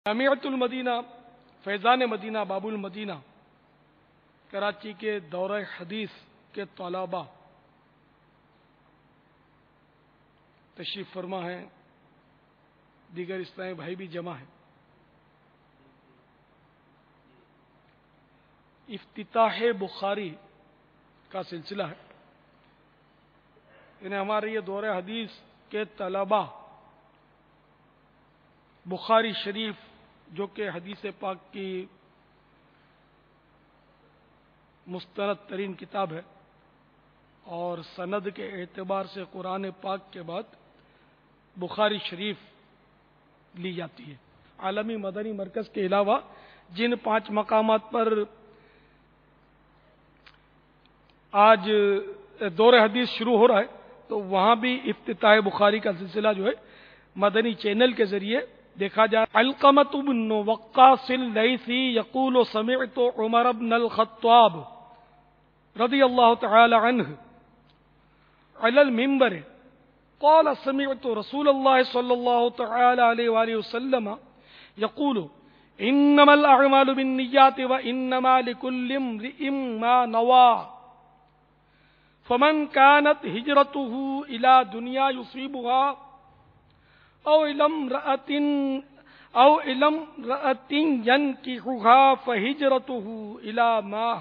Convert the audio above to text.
جامعۃ المدینہ فیضان مدینہ باب المدینہ کراچی کے دورہ حدیث کے طلباء تشریف فرما ہیں، دیگر اسلامی بھائی بھی جمع ہیں۔ افتتاح بخاری کا سلسلہ ہے، انہیں ہمارے یہ دورہ حدیث کے طلباء بخاری شریف جو کہ حدیث پاک کی مستند ترین کتاب ہے اور سند کے اعتبار سے قرآن پاک کے بعد بخاری شریف لی جاتی ہے۔ عالمی مدنی مرکز کے علاوہ جن 5 مقامات پر آج دورہ حدیث شروع ہو رہا ہے تو وہاں بھی افتتاح بخاری کا سلسلہ جو ہے مدنی چینل کے ذریعے دیکھا جائے۔ علقمۃ بن وقاص اللیثی یقول سمعت عمر بن الخطاب رضی اللہ تعالی عنہ علی المنبر قال سمعت رسول اللہ صلی اللہ تعالی علیہ وآلہ وسلم یقول انما الاعمال بالنیات وانما لکل امرئ ما نوى فمن كانت هجرته الى دنیا یصیبها او الى امرأة ينكحها فهجرته الى ما